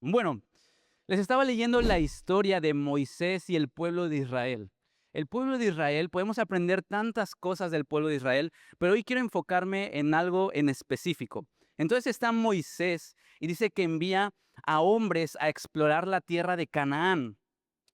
Bueno, les estaba leyendo la historia de Moisés y el pueblo de Israel. El pueblo de Israel, podemos aprender tantas cosas del pueblo de Israel, pero hoy quiero enfocarme en algo en específico. Entonces está Moisés y dice que envía a hombres a explorar la tierra de Canaán.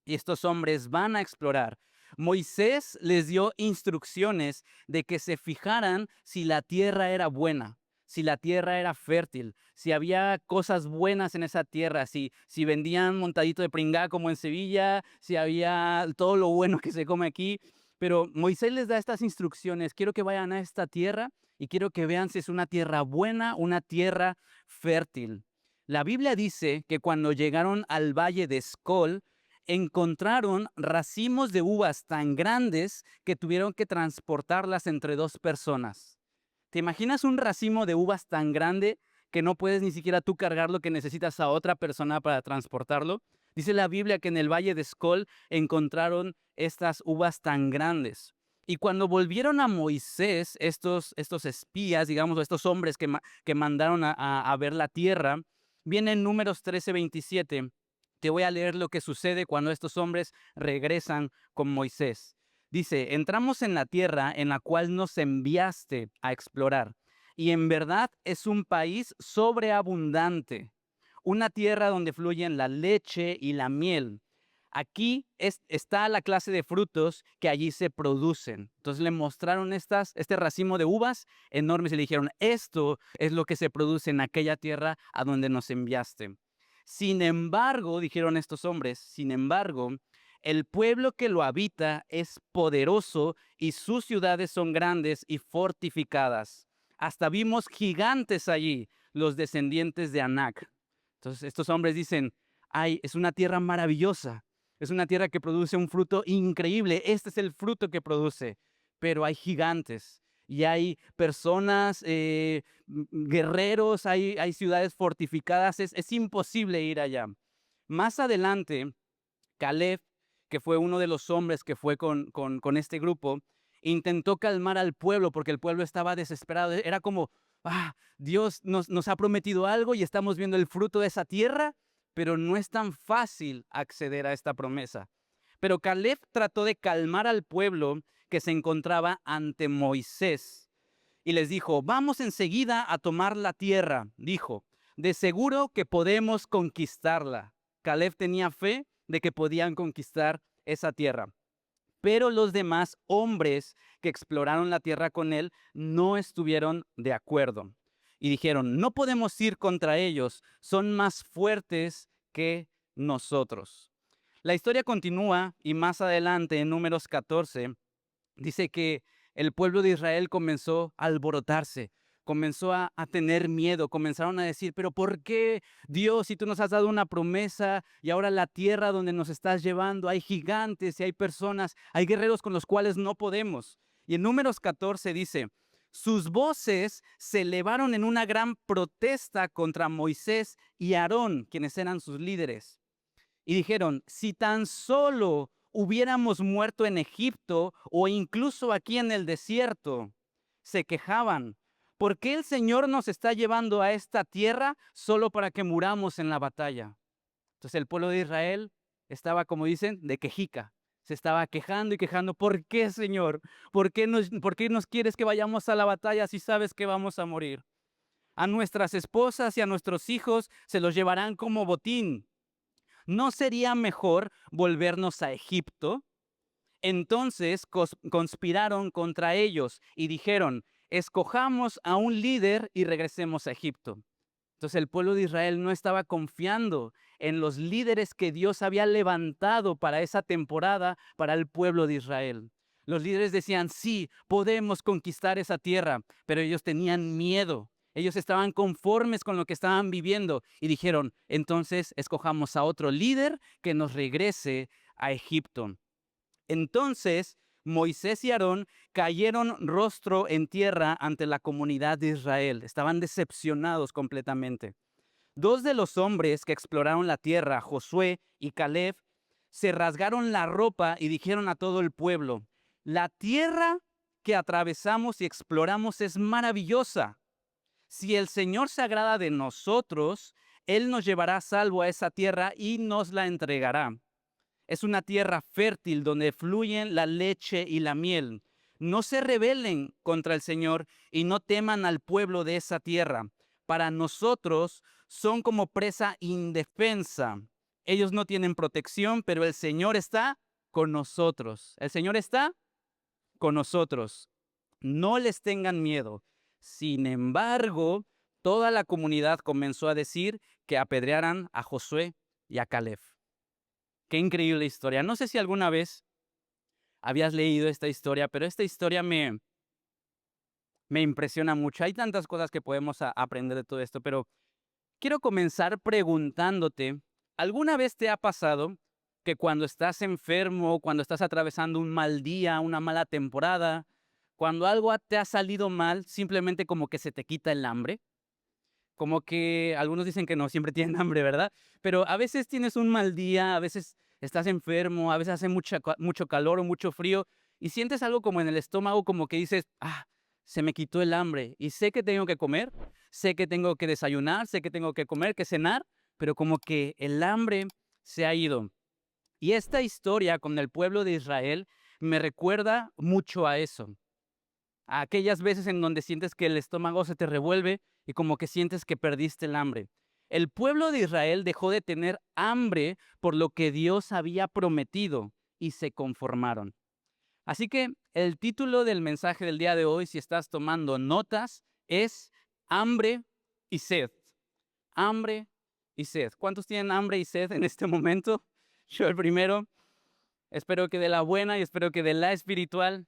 Y estos hombres van a explorar. Moisés les dio instrucciones de que se fijaran si la tierra era buena, si la tierra era fértil, si había cosas buenas en esa tierra, si vendían montadito de pringá como en Sevilla, si había todo lo bueno que se come aquí. Pero Moisés les da estas instrucciones: quiero que vayan a esta tierra y quiero que vean si es una tierra buena, una tierra fértil. La Biblia dice que cuando llegaron al valle de Escol, encontraron racimos de uvas tan grandes que tuvieron que transportarlas entre dos personas. ¿Te imaginas un racimo de uvas tan grande que no puedes ni siquiera tú cargarlo, que necesitas a otra persona para transportarlo? Dice la Biblia que en el valle de Escol encontraron estas uvas tan grandes. Y cuando volvieron a Moisés, estos espías, digamos, estos hombres que mandaron a ver la tierra, viene en Números 13:27. Te voy a leer lo que sucede cuando estos hombres regresan con Moisés. Dice: entramos en la tierra en la cual nos enviaste a explorar, y en verdad es un país sobreabundante, una tierra donde fluyen la leche y la miel. Aquí está la clase de frutos que allí se producen. Entonces le mostraron este racimo de uvas enormes y le dijeron: esto es lo que se produce en aquella tierra a donde nos enviaste. Sin embargo, dijeron estos hombres, sin embargo, el pueblo que lo habita es poderoso y sus ciudades son grandes y fortificadas. Hasta vimos gigantes allí, los descendientes de Anac. Entonces estos hombres dicen: ay, es una tierra maravillosa, es una tierra que produce un fruto increíble, este es el fruto que produce, pero hay gigantes y hay personas, guerreros, hay ciudades fortificadas, es imposible ir allá. Más adelante, Caleb, que fue uno de los hombres que fue con este grupo, intentó calmar al pueblo porque el pueblo estaba desesperado. Era como: Dios nos ha prometido algo y estamos viendo el fruto de esa tierra, pero no es tan fácil acceder a esta promesa. Pero Caleb trató de calmar al pueblo que se encontraba ante Moisés y les dijo: vamos enseguida a tomar la tierra. Dijo: de seguro que podemos conquistarla. Caleb tenía fe de que podían conquistar esa tierra. Pero los demás hombres que exploraron la tierra con él no estuvieron de acuerdo. Y dijeron: no podemos ir contra ellos, son más fuertes que nosotros. La historia continúa y más adelante, en Números 14, dice que el pueblo de Israel comenzó a alborotarse, comenzó a tener miedo, comenzaron a decir: pero ¿por qué, Dios, si tú nos has dado una promesa y ahora la tierra donde nos estás llevando hay gigantes y hay personas, hay guerreros con los cuales no podemos? Y en Números 14 dice: sus voces se elevaron en una gran protesta contra Moisés y Aarón, quienes eran sus líderes. Y dijeron: si tan solo hubiéramos muerto en Egipto o incluso aquí en el desierto. Se quejaban: ¿por qué el Señor nos está llevando a esta tierra solo para que muramos en la batalla? Entonces el pueblo de Israel estaba, como dicen, de quejica. Se estaba quejando y quejando: ¿por qué, Señor? ¿Por qué nos quieres que vayamos a la batalla si sabes que vamos a morir? A nuestras esposas y a nuestros hijos se los llevarán como botín. ¿No sería mejor volvernos a Egipto? Entonces conspiraron contra ellos y dijeron: escojamos a un líder y regresemos a Egipto. Entonces el pueblo de Israel no estaba confiando en los líderes que Dios había levantado para esa temporada para el pueblo de Israel. Los líderes decían: sí, podemos conquistar esa tierra, pero ellos tenían miedo. Ellos estaban conformes con lo que estaban viviendo y dijeron: entonces escojamos a otro líder que nos regrese a Egipto. Entonces Moisés y Aarón cayeron rostro en tierra ante la comunidad de Israel. Estaban decepcionados completamente. Dos de los hombres que exploraron la tierra, Josué y Caleb, se rasgaron la ropa y dijeron a todo el pueblo: la tierra que atravesamos y exploramos es maravillosa. Si el Señor se agrada de nosotros, Él nos llevará a salvo a esa tierra y nos la entregará. Es una tierra fértil donde fluyen la leche y la miel. No se rebelen contra el Señor y no teman al pueblo de esa tierra. Para nosotros son como presa indefensa. Ellos no tienen protección, pero el Señor está con nosotros. El Señor está con nosotros. No les tengan miedo. Sin embargo, toda la comunidad comenzó a decir que apedrearan a Josué y a Caleb. Qué increíble historia. No sé si alguna vez habías leído esta historia, pero esta historia me impresiona mucho. Hay tantas cosas que podemos aprender de todo esto, pero quiero comenzar preguntándote, ¿alguna vez te ha pasado que cuando estás enfermo, cuando estás atravesando un mal día, una mala temporada, cuando algo te ha salido mal, simplemente como que se te quita el hambre? Como que algunos dicen que no, siempre tienen hambre, ¿verdad? Pero a veces tienes un mal día, a veces estás enfermo, a veces hace mucho calor o mucho frío y sientes algo como en el estómago, como que dices, se me quitó el hambre y sé que tengo que comer, sé que tengo que desayunar, sé que tengo que comer, que cenar, pero como que el hambre se ha ido. Y esta historia con el pueblo de Israel me recuerda mucho a eso, a aquellas veces en donde sientes que el estómago se te revuelve y como que sientes que perdiste el hambre. El pueblo de Israel dejó de tener hambre por lo que Dios había prometido y se conformaron. Así que el título del mensaje del día de hoy, si estás tomando notas, es Hambre y Sed. Hambre y sed. ¿Cuántos tienen hambre y sed en este momento? Yo el primero. Espero que de la buena y espero que de la espiritual.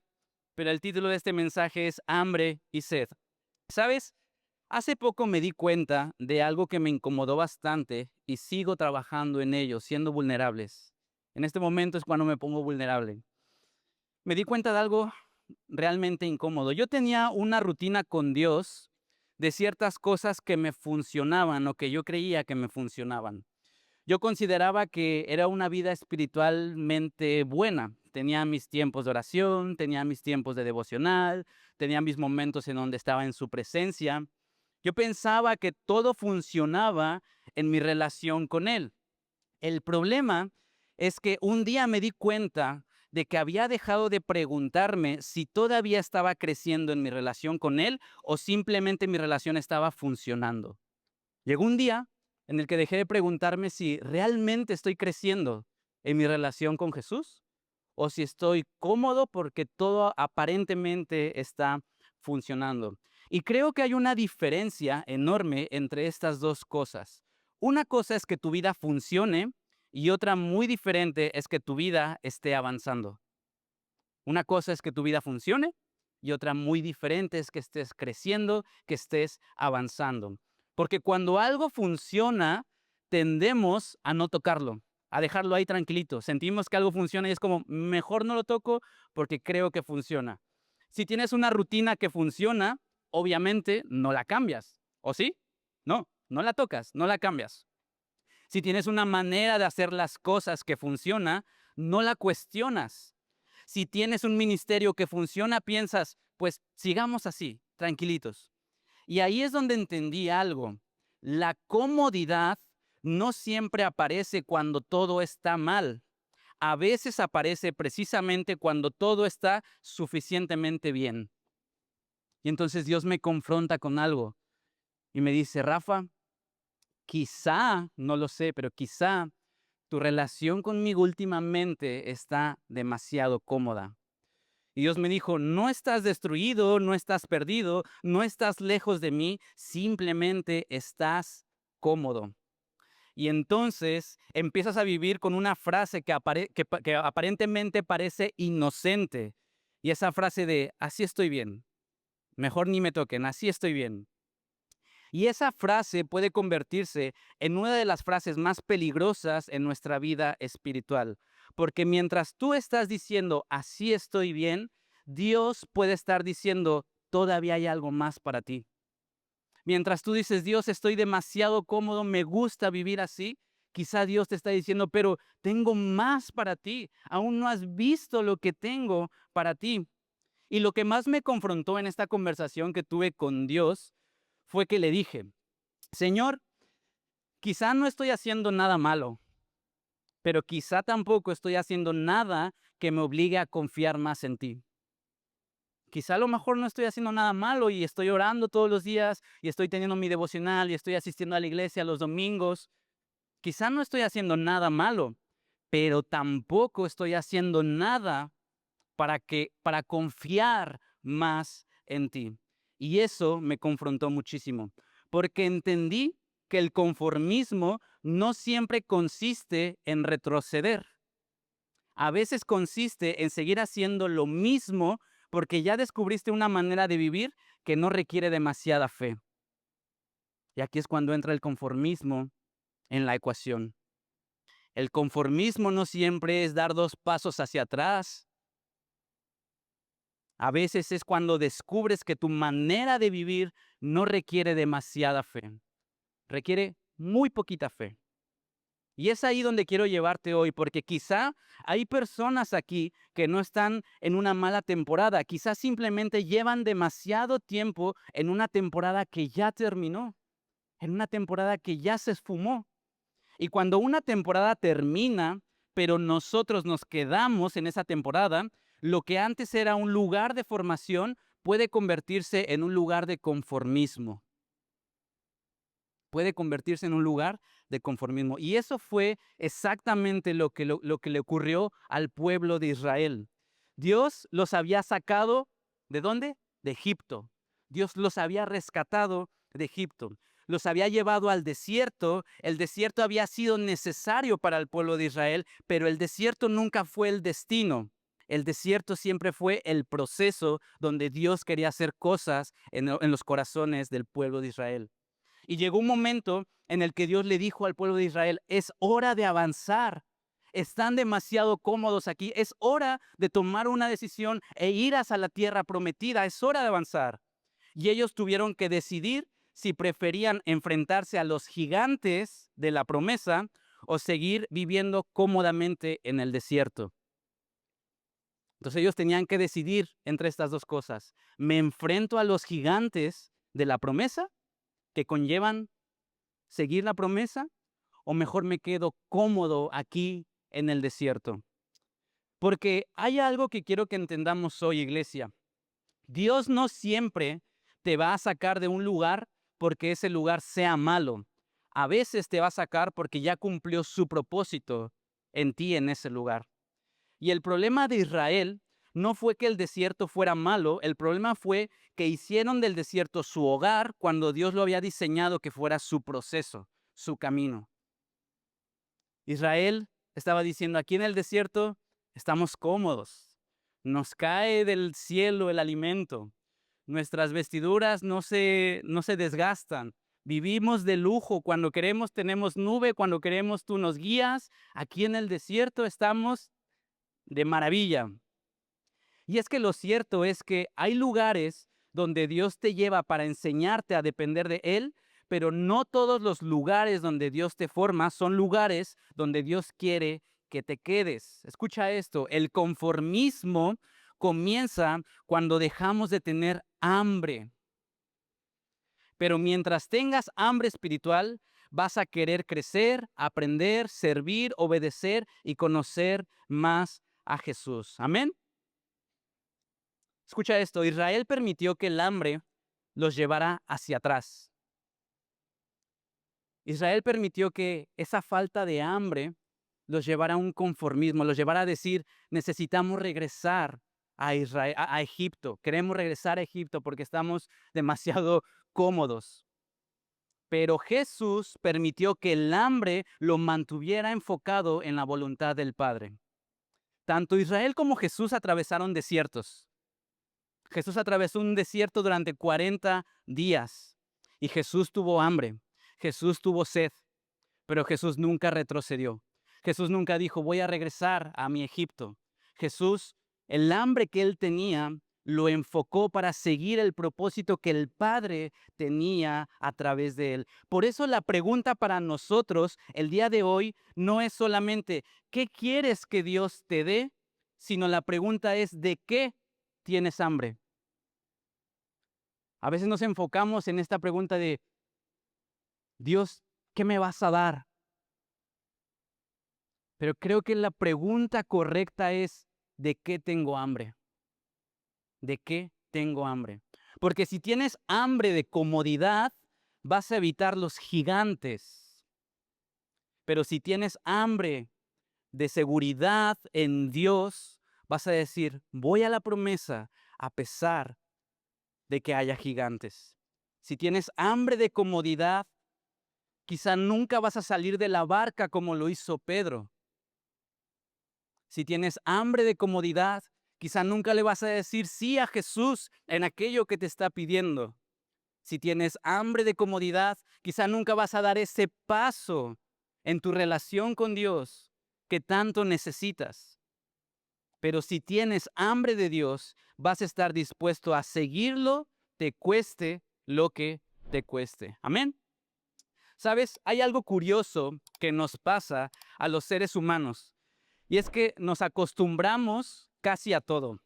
Pero el título de este mensaje es Hambre y Sed. ¿Sabes? Hace poco me di cuenta de algo que me incomodó bastante y sigo trabajando en ello, siendo vulnerables. En este momento es cuando me pongo vulnerable. Me di cuenta de algo realmente incómodo. Yo tenía una rutina con Dios de ciertas cosas que me funcionaban o que yo creía que me funcionaban. Yo consideraba que era una vida espiritualmente buena. Tenía mis tiempos de oración, tenía mis tiempos de devocional, tenía mis momentos en donde estaba en su presencia. Yo pensaba que todo funcionaba en mi relación con Él. El problema es que un día me di cuenta de que había dejado de preguntarme si todavía estaba creciendo en mi relación con Él o simplemente mi relación estaba funcionando. Llegó un día en el que dejé de preguntarme si realmente estoy creciendo en mi relación con Jesús o si estoy cómodo porque todo aparentemente está funcionando. Y creo que hay una diferencia enorme entre estas dos cosas. Una cosa es que tu vida funcione y otra muy diferente es que tu vida esté avanzando. Una cosa es que tu vida funcione y otra muy diferente es que estés creciendo, que estés avanzando. Porque cuando algo funciona, tendemos a no tocarlo, a dejarlo ahí tranquilito. Sentimos que algo funciona y es como, mejor no lo toco porque creo que funciona. Si tienes una rutina que funciona, obviamente no la cambias. ¿O sí? No, no la tocas, no la cambias. Si tienes una manera de hacer las cosas que funciona, no la cuestionas. Si tienes un ministerio que funciona, piensas, pues sigamos así, tranquilitos. Y ahí es donde entendí algo. La comodidad no siempre aparece cuando todo está mal. A veces aparece precisamente cuando todo está suficientemente bien. Y entonces Dios me confronta con algo y me dice, Rafa, quizá, no lo sé, pero quizá tu relación conmigo últimamente está demasiado cómoda. Y Dios me dijo, no estás destruido, no estás perdido, no estás lejos de mí, simplemente estás cómodo. Y entonces empiezas a vivir con una frase que aparentemente parece inocente. Y esa frase de, así estoy bien, mejor ni me toquen, así estoy bien. Y esa frase puede convertirse en una de las frases más peligrosas en nuestra vida espiritual. Porque mientras tú estás diciendo, así estoy bien, Dios puede estar diciendo, todavía hay algo más para ti. Mientras tú dices, Dios, estoy demasiado cómodo, me gusta vivir así, quizá Dios te está diciendo, pero tengo más para ti. Aún no has visto lo que tengo para ti. Y lo que más me confrontó en esta conversación que tuve con Dios fue que le dije, Señor, Quizá no estoy haciendo nada malo, pero quizá tampoco estoy haciendo nada que me obligue a confiar más en ti. Quizá a lo mejor no estoy haciendo nada malo y estoy orando todos los días y estoy teniendo mi devocional y estoy asistiendo a la iglesia los domingos. Quizá no estoy haciendo nada malo, pero tampoco estoy haciendo nada para confiar más en ti. Y eso me confrontó muchísimo, porque entendí que el conformismo no siempre consiste en retroceder. A veces consiste en seguir haciendo lo mismo porque ya descubriste una manera de vivir que no requiere demasiada fe. Y aquí es cuando entra el conformismo en la ecuación. El conformismo no siempre es dar 2 pasos hacia atrás. A veces es cuando descubres que tu manera de vivir no requiere demasiada fe. Requiere muy poquita fe. Y es ahí donde quiero llevarte hoy, porque quizá hay personas aquí que no están en una mala temporada, quizás simplemente llevan demasiado tiempo en una temporada que ya terminó, en una temporada que ya se esfumó. Y cuando una temporada termina, pero nosotros nos quedamos en esa temporada, lo que antes era un lugar de formación puede convertirse en un lugar de conformismo. Puede convertirse en un lugar de conformismo. Y eso fue exactamente lo que le ocurrió al pueblo de Israel. Dios los había sacado, ¿de dónde? De Egipto. Dios los había rescatado de Egipto. Los había llevado al desierto. El desierto había sido necesario para el pueblo de Israel, pero el desierto nunca fue el destino. El desierto siempre fue el proceso donde Dios quería hacer cosas en los corazones del pueblo de Israel. Y llegó un momento en el que Dios le dijo al pueblo de Israel, es hora de avanzar. Están demasiado cómodos aquí. Es hora de tomar una decisión e ir hacia la tierra prometida. Es hora de avanzar. Y ellos tuvieron que decidir si preferían enfrentarse a los gigantes de la promesa o seguir viviendo cómodamente en el desierto. Entonces ellos tenían que decidir entre estas dos cosas. ¿Me enfrento a los gigantes de la promesa que conllevan seguir la promesa o mejor me quedo cómodo aquí en el desierto? Porque hay algo que quiero que entendamos hoy, iglesia. Dios no siempre te va a sacar de un lugar porque ese lugar sea malo. A veces te va a sacar porque ya cumplió su propósito en ti en ese lugar. Y el problema de Israel no fue que el desierto fuera malo, el problema fue que hicieron del desierto su hogar cuando Dios lo había diseñado que fuera su proceso, su camino. Israel estaba diciendo, aquí en el desierto estamos cómodos, nos cae del cielo el alimento, nuestras vestiduras no se desgastan, vivimos de lujo, cuando queremos tenemos nube, cuando queremos tú nos guías, aquí en el desierto estamos de maravilla. Y es que lo cierto es que hay lugares donde Dios te lleva para enseñarte a depender de Él, pero no todos los lugares donde Dios te forma son lugares donde Dios quiere que te quedes. Escucha esto, el conformismo comienza cuando dejamos de tener hambre. Pero mientras tengas hambre espiritual, vas a querer crecer, aprender, servir, obedecer y conocer más a Jesús. Amén. Escucha esto, Israel permitió que el hambre los llevara hacia atrás. Israel permitió que esa falta de hambre los llevara a un conformismo, los llevara a decir, necesitamos regresar a Israel, a Egipto, queremos regresar a Egipto porque estamos demasiado cómodos. Pero Jesús permitió que el hambre lo mantuviera enfocado en la voluntad del Padre. Tanto Israel como Jesús atravesaron desiertos. Jesús atravesó un desierto durante 40 días y Jesús tuvo hambre, Jesús tuvo sed, pero Jesús nunca retrocedió. Jesús nunca dijo, voy a regresar a mi Egipto. Jesús, el hambre que él tenía, lo enfocó para seguir el propósito que el Padre tenía a través de él. Por eso la pregunta para nosotros el día de hoy no es solamente, ¿qué quieres que Dios te dé? Sino la pregunta es, ¿de qué tienes hambre? A veces nos enfocamos en esta pregunta de, Dios, ¿qué me vas a dar? Pero creo que la pregunta correcta es, ¿de qué tengo hambre? ¿De qué tengo hambre? Porque si tienes hambre de comodidad, vas a evitar los gigantes. Pero si tienes hambre de seguridad en Dios, vas a decir, voy a la promesa a pesar de que haya gigantes. Si tienes hambre de comodidad, quizá nunca vas a salir de la barca como lo hizo Pedro. Si tienes hambre de comodidad, quizá nunca le vas a decir sí a Jesús en aquello que te está pidiendo. Si tienes hambre de comodidad, quizá nunca vas a dar ese paso en tu relación con Dios que tanto necesitas. Pero si tienes hambre de Dios, vas a estar dispuesto a seguirlo, te cueste lo que te cueste. Amén. ¿Sabes? Hay algo curioso que nos pasa a los seres humanos y es que nos acostumbramos casi a todo.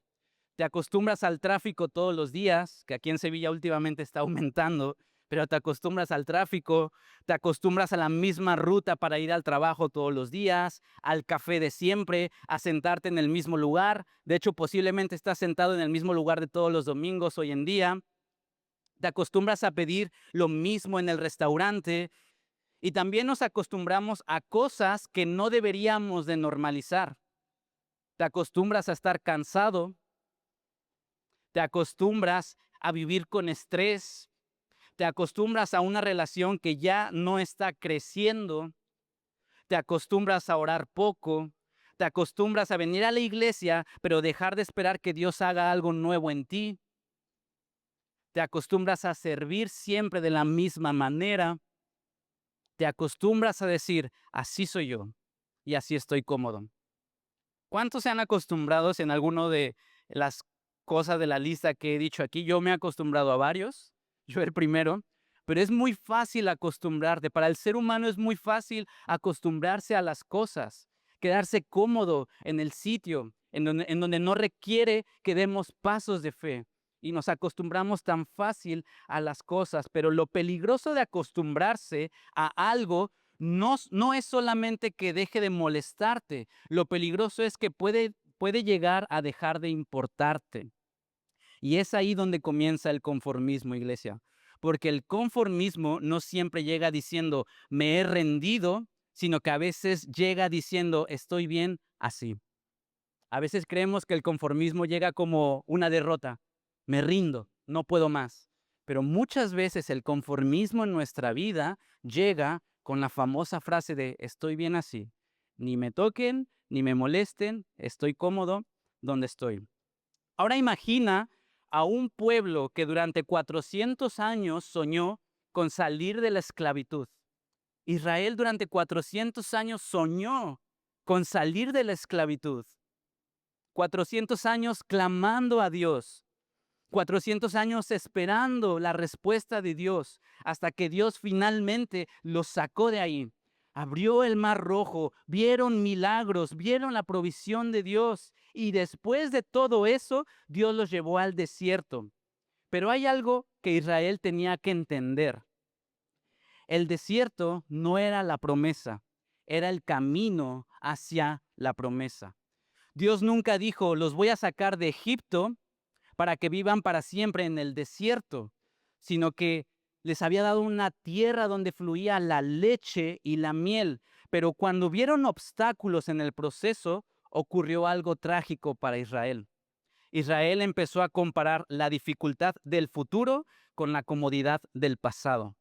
Te acostumbras al tráfico todos los días, que aquí en Sevilla últimamente está aumentando, pero te acostumbras al tráfico, te acostumbras a la misma ruta para ir al trabajo todos los días, al café de siempre, a sentarte en el mismo lugar. De hecho, posiblemente estás sentado en el mismo lugar de todos los domingos hoy en día. Te acostumbras a pedir lo mismo en el restaurante y también nos acostumbramos a cosas que no deberíamos de normalizar. Te acostumbras a estar cansado, te acostumbras a vivir con estrés, te acostumbras a una relación que ya no está creciendo, te acostumbras a orar poco, te acostumbras a venir a la iglesia, pero dejar de esperar que Dios haga algo nuevo en ti, te acostumbras a servir siempre de la misma manera, te acostumbras a decir, así soy yo y así estoy cómodo. ¿Cuántos se han acostumbrado en alguno de las cosas de la lista que he dicho aquí? Yo me he acostumbrado a varios, yo el primero, pero es muy fácil acostumbrarte. Para el ser humano es muy fácil acostumbrarse a las cosas, quedarse cómodo en el sitio, en donde no requiere que demos pasos de fe. Y nos acostumbramos tan fácil a las cosas, pero lo peligroso de acostumbrarse a algo no es solamente que deje de molestarte, lo peligroso es que puede llegar a dejar de importarte. Y es ahí donde comienza el conformismo, iglesia. Porque el conformismo no siempre llega diciendo, me he rendido, sino que a veces llega diciendo, estoy bien así. A veces creemos que el conformismo llega como una derrota. Me rindo, no puedo más. Pero muchas veces el conformismo en nuestra vida llega con la famosa frase de estoy bien así. Ni me toquen, ni me molesten, estoy cómodo donde estoy. Ahora imagina a un pueblo que durante 400 años soñó con salir de la esclavitud. Israel durante 400 años soñó con salir de la esclavitud. 400 años clamando a Dios, 400 años esperando la respuesta de Dios, hasta que Dios finalmente los sacó de ahí. Abrió el mar rojo, vieron milagros, vieron la provisión de Dios y después de todo eso, Dios los llevó al desierto. Pero hay algo que Israel tenía que entender. El desierto no era la promesa, era el camino hacia la promesa. Dios nunca dijo, los voy a sacar de Egipto para que vivan para siempre en el desierto, sino que les había dado una tierra donde fluía la leche y la miel. Pero cuando vieron obstáculos en el proceso, ocurrió algo trágico para Israel. Israel empezó a comparar la dificultad del futuro con la comodidad del pasado.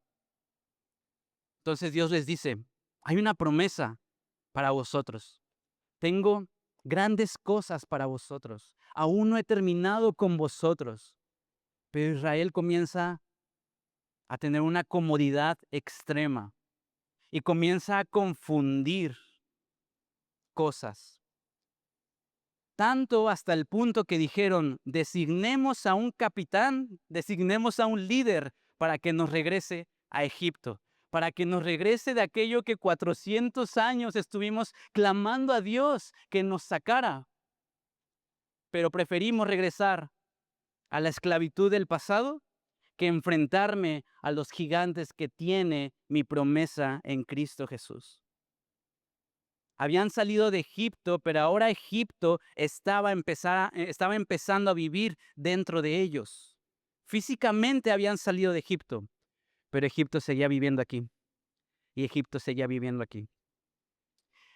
Entonces Dios les dice, hay una promesa para vosotros. Tengo grandes cosas para vosotros. Aún no he terminado con vosotros. Pero Israel comienza a tener una comodidad extrema y comienza a confundir cosas. Tanto hasta el punto que dijeron, designemos a un capitán, designemos a un líder para que nos regrese a Egipto, para que nos regrese de aquello que 400 años estuvimos clamando a Dios que nos sacara. Pero preferimos regresar a la esclavitud del pasado que enfrentarme a los gigantes que tiene mi promesa en Cristo Jesús. Habían salido de Egipto, pero ahora Egipto estaba empezando a vivir dentro de ellos. Físicamente habían salido de Egipto, pero Egipto seguía viviendo aquí. Y Egipto seguía viviendo aquí.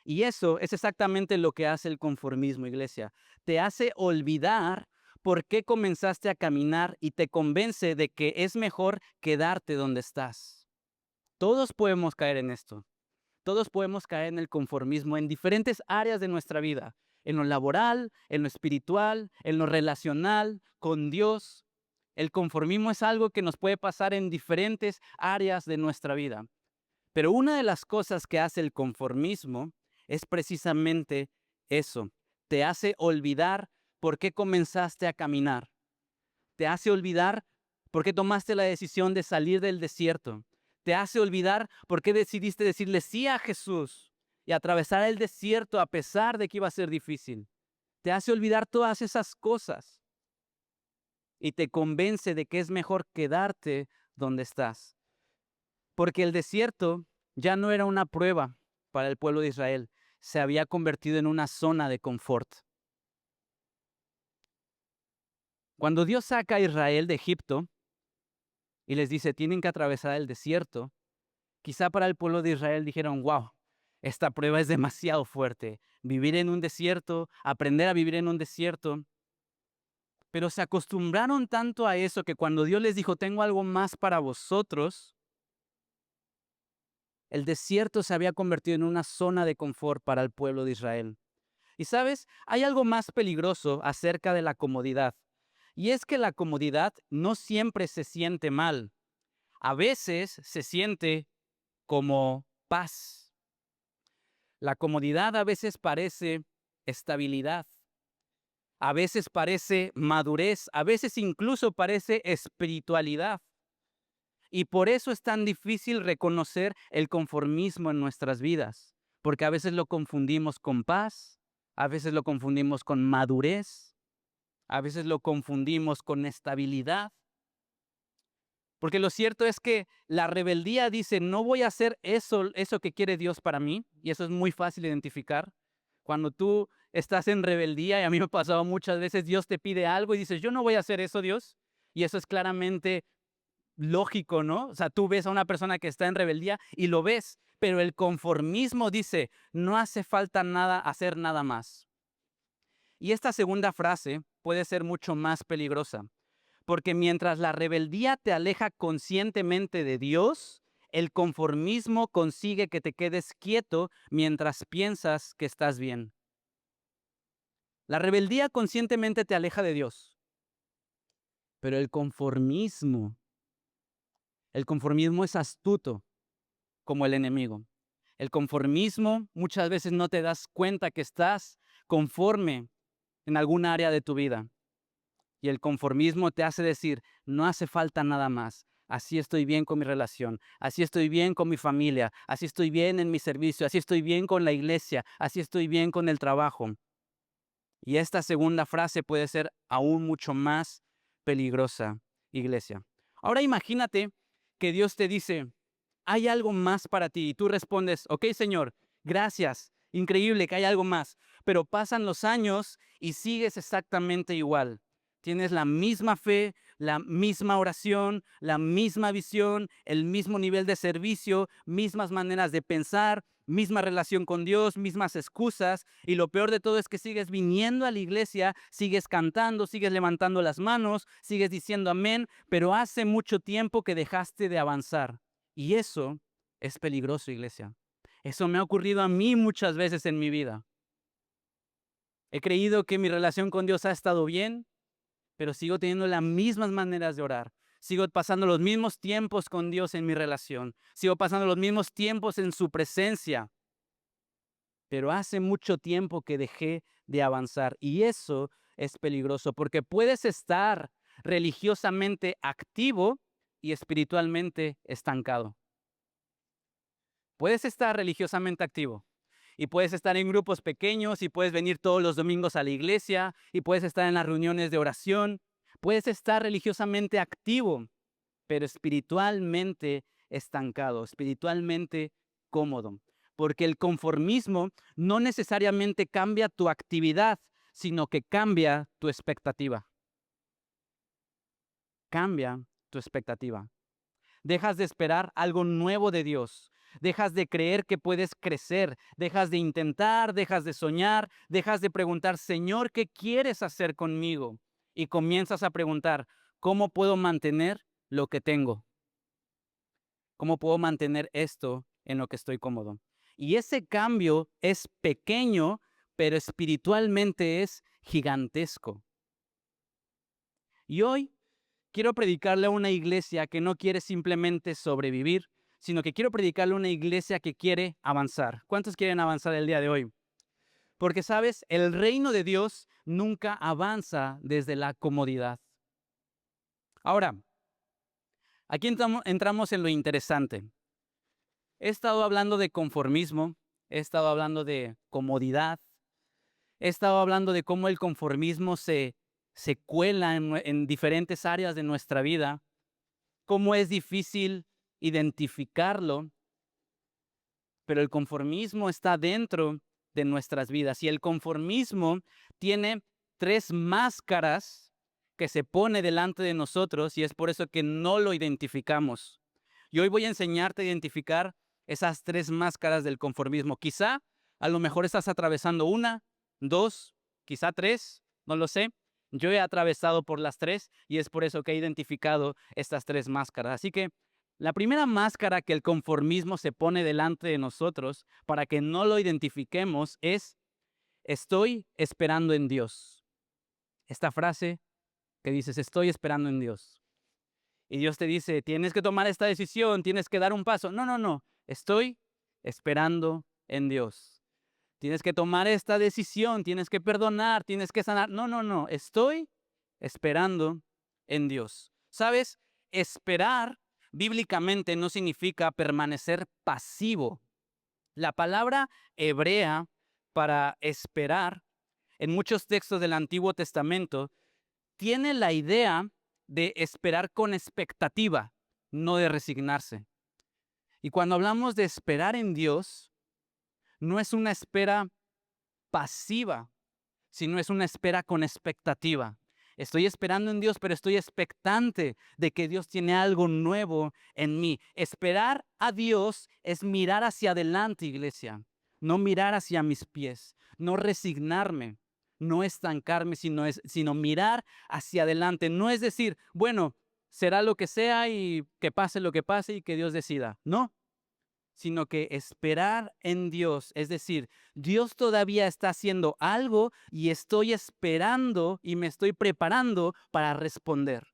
Y eso es exactamente lo que hace el conformismo, iglesia. Te hace olvidar por qué comenzaste a caminar y te convence de que es mejor quedarte donde estás. Todos podemos caer en esto. Todos podemos caer en el conformismo en diferentes áreas de nuestra vida. En lo laboral, en lo espiritual, en lo relacional, con Dios. El conformismo es algo que nos puede pasar en diferentes áreas de nuestra vida. Pero una de las cosas que hace el conformismo es precisamente eso. Te hace olvidar por qué comenzaste a caminar. Te hace olvidar por qué tomaste la decisión de salir del desierto. Te hace olvidar por qué decidiste decirle sí a Jesús y atravesar el desierto a pesar de que iba a ser difícil. Te hace olvidar todas esas cosas y te convence de que es mejor quedarte donde estás. Porque el desierto ya no era una prueba para el pueblo de Israel, se había convertido en una zona de confort. Cuando Dios saca a Israel de Egipto y les dice, tienen que atravesar el desierto, quizá para el pueblo de Israel dijeron, wow, esta prueba es demasiado fuerte. Vivir en un desierto, aprender a vivir en un desierto. Pero se acostumbraron tanto a eso que cuando Dios les dijo, tengo algo más para vosotros, el desierto se había convertido en una zona de confort para el pueblo de Israel. Y sabes, hay algo más peligroso acerca de la comodidad. Y es que la comodidad no siempre se siente mal. A veces se siente como paz. La comodidad a veces parece estabilidad. A veces parece madurez. A veces incluso parece espiritualidad. Y por eso es tan difícil reconocer el conformismo en nuestras vidas. Porque a veces lo confundimos con paz. A veces lo confundimos con madurez. A veces lo confundimos con estabilidad. Porque lo cierto es que la rebeldía dice, no voy a hacer eso que quiere Dios para mí. Y eso es muy fácil de identificar. Cuando tú estás en rebeldía, y a mí me ha pasado muchas veces, Dios te pide algo y dices, yo no voy a hacer eso, Dios. Y eso es claramente lógico, ¿no? O sea, tú ves a una persona que está en rebeldía y lo ves. Pero el conformismo dice, no hace falta nada, hacer nada más. Y esta segunda frase puede ser mucho más peligrosa. Porque mientras la rebeldía te aleja conscientemente de Dios, el conformismo consigue que te quedes quieto mientras piensas que estás bien. La rebeldía conscientemente te aleja de Dios. Pero el conformismo es astuto como el enemigo. El conformismo muchas veces no te das cuenta que estás conforme en algún área de tu vida. Y el conformismo te hace decir, no hace falta nada más. Así estoy bien con mi relación, así estoy bien con mi familia, así estoy bien en mi servicio, así estoy bien con la iglesia, así estoy bien con el trabajo. Y esta segunda frase puede ser aún mucho más peligrosa, iglesia. Ahora imagínate que Dios te dice, hay algo más para ti. Y tú respondes, ok, Señor, gracias, increíble que hay algo más. Pero pasan los años y sigues exactamente igual. Tienes la misma fe, la misma oración, la misma visión, el mismo nivel de servicio, mismas maneras de pensar, misma relación con Dios, mismas excusas. Y lo peor de todo es que sigues viniendo a la iglesia, sigues cantando, sigues levantando las manos, sigues diciendo amén, pero hace mucho tiempo que dejaste de avanzar. Y eso es peligroso, iglesia. Eso me ha ocurrido a mí muchas veces en mi vida. He creído que mi relación con Dios ha estado bien, pero sigo teniendo las mismas maneras de orar. Sigo pasando los mismos tiempos con Dios en mi relación. Sigo pasando los mismos tiempos en su presencia. Pero hace mucho tiempo que dejé de avanzar. Y eso es peligroso porque puedes estar religiosamente activo y espiritualmente estancado. Puedes estar religiosamente activo y puedes estar en grupos pequeños y puedes venir todos los domingos a la iglesia y puedes estar en las reuniones de oración. Puedes estar religiosamente activo, pero espiritualmente estancado, espiritualmente cómodo. Porque el conformismo no necesariamente cambia tu actividad, sino que cambia tu expectativa. Cambia tu expectativa. Dejas de esperar algo nuevo de Dios. Dejas de creer que puedes crecer. Dejas de intentar, dejas de soñar, dejas de preguntar, Señor, ¿qué quieres hacer conmigo? Y comienzas a preguntar, ¿cómo puedo mantener lo que tengo? ¿Cómo puedo mantener esto en lo que estoy cómodo? Y ese cambio es pequeño, pero espiritualmente es gigantesco. Y hoy quiero predicarle a una iglesia que no quiere simplemente sobrevivir, sino que quiero predicarle a una iglesia que quiere avanzar. ¿Cuántos quieren avanzar el día de hoy? Porque, ¿sabes? El reino de Dios nunca avanza desde la comodidad. Ahora, aquí entramos en lo interesante. He estado hablando de conformismo, he estado hablando de comodidad, he estado hablando de cómo el conformismo se cuela en diferentes áreas de nuestra vida, cómo es difícil identificarlo, pero el conformismo está dentro de nuestras vidas y el conformismo tiene 3 máscaras que se pone delante de nosotros y es por eso que no lo identificamos. Y hoy voy a enseñarte a identificar esas 3 máscaras del conformismo. Quizá a lo mejor estás atravesando 1, 2, quizá 3, no lo sé. Yo he atravesado por las 3 y es por eso que he identificado estas 3 máscaras. Así que la primera máscara que el conformismo se pone delante de nosotros para que no lo identifiquemos es: estoy esperando en Dios. Esta frase que dices, estoy esperando en Dios. Y Dios te dice, tienes que tomar esta decisión, tienes que dar un paso. No, no, no. Estoy esperando en Dios. Tienes que tomar esta decisión, tienes que perdonar, tienes que sanar. No, no, no. Estoy esperando en Dios. ¿Sabes? Esperar bíblicamente no significa permanecer pasivo. La palabra hebrea para esperar en muchos textos del Antiguo Testamento tiene la idea de esperar con expectativa, no de resignarse. Y cuando hablamos de esperar en Dios, no es una espera pasiva, sino es una espera con expectativa. Estoy esperando en Dios, pero estoy expectante de que Dios tiene algo nuevo en mí. Esperar a Dios es mirar hacia adelante, iglesia, no mirar hacia mis pies, no resignarme, no estancarme, sino mirar hacia adelante. No es decir, bueno, será lo que sea y que pase lo que pase y que Dios decida. No, sino que esperar en Dios, es decir, Dios todavía está haciendo algo y estoy esperando y me estoy preparando para responder.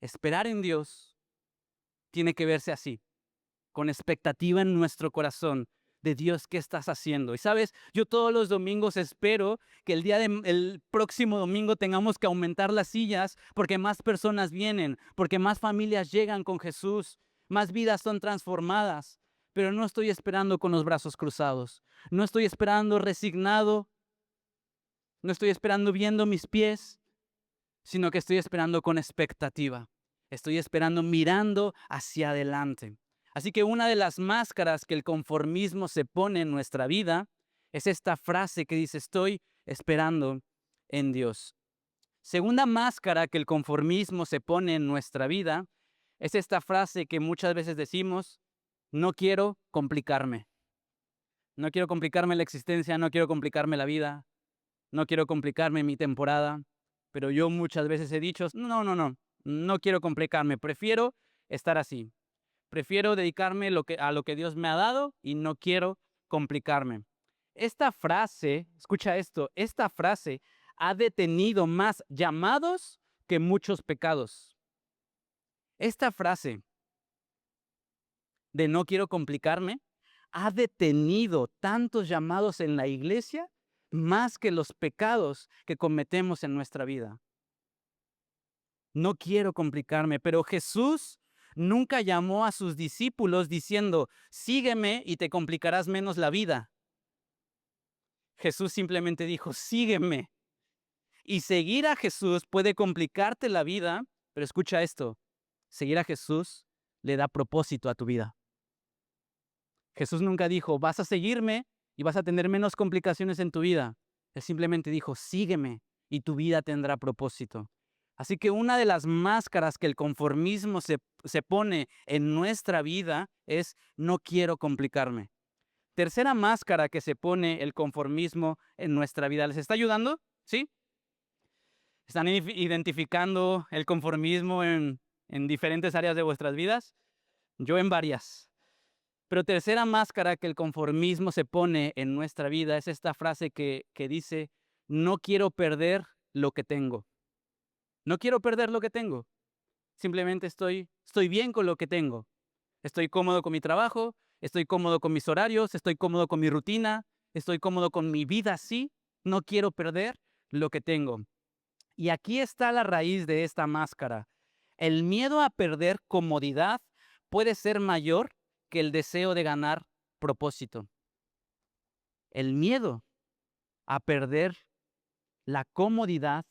Esperar en Dios tiene que verse así, con expectativa en nuestro corazón de Dios, ¿qué estás haciendo? Y sabes, yo todos los domingos espero que el próximo domingo tengamos que aumentar las sillas porque más personas vienen, porque más familias llegan con Jesús, más vidas son transformadas. Pero no estoy esperando con los brazos cruzados, no estoy esperando resignado, no estoy esperando viendo mis pies, sino que estoy esperando con expectativa. Estoy esperando mirando hacia adelante. Así que una de las máscaras que el conformismo se pone en nuestra vida es esta frase que dice, estoy esperando en Dios. Segunda máscara que el conformismo se pone en nuestra vida es esta frase que muchas veces decimos, no quiero complicarme. No quiero complicarme la existencia, no quiero complicarme la vida, no quiero complicarme mi temporada. Pero yo muchas veces he dicho, no, no, no, no quiero complicarme, prefiero estar así. Prefiero dedicarme a lo que Dios me ha dado y no quiero complicarme. Esta frase, escucha esto, esta frase ha detenido más llamados que muchos pecados. Esta frase de no quiero complicarme ha detenido tantos llamados en la iglesia más que los pecados que cometemos en nuestra vida. No quiero complicarme, pero Jesús nunca llamó a sus discípulos diciendo, sígueme y te complicarás menos la vida. Jesús simplemente dijo, sígueme. Y seguir a Jesús puede complicarte la vida, pero escucha esto, seguir a Jesús le da propósito a tu vida. Jesús nunca dijo, vas a seguirme y vas a tener menos complicaciones en tu vida. Él simplemente dijo, sígueme y tu vida tendrá propósito. Así que una de las máscaras que el conformismo se pone en nuestra vida es, no quiero complicarme. Tercera máscara que se pone el conformismo en nuestra vida. ¿Les está ayudando? ¿Sí? ¿Están identificando el conformismo en diferentes áreas de vuestras vidas? Yo en varias. Pero tercera máscara que el conformismo se pone en nuestra vida es esta frase que dice, no quiero perder lo que tengo. No quiero perder lo que tengo. Simplemente estoy bien con lo que tengo. Estoy cómodo con mi trabajo, estoy cómodo con mis horarios, estoy cómodo con mi rutina, estoy cómodo con mi vida así. No quiero perder lo que tengo. Y aquí está la raíz de esta máscara. El miedo a perder comodidad puede ser mayor que el deseo de ganar propósito. El miedo a perder la comodidad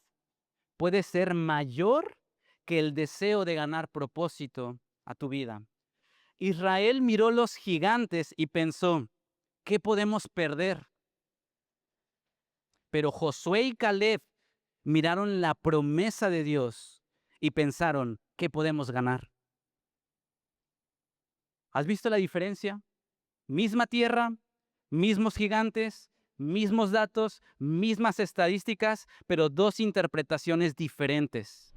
puede ser mayor que el deseo de ganar propósito a tu vida. Israel miró los gigantes y pensó, ¿qué podemos perder? Pero Josué y Caleb miraron la promesa de Dios y pensaron, ¿qué podemos ganar? ¿Has visto la diferencia? Misma tierra, mismos gigantes, mismos datos, mismas estadísticas, pero dos interpretaciones diferentes.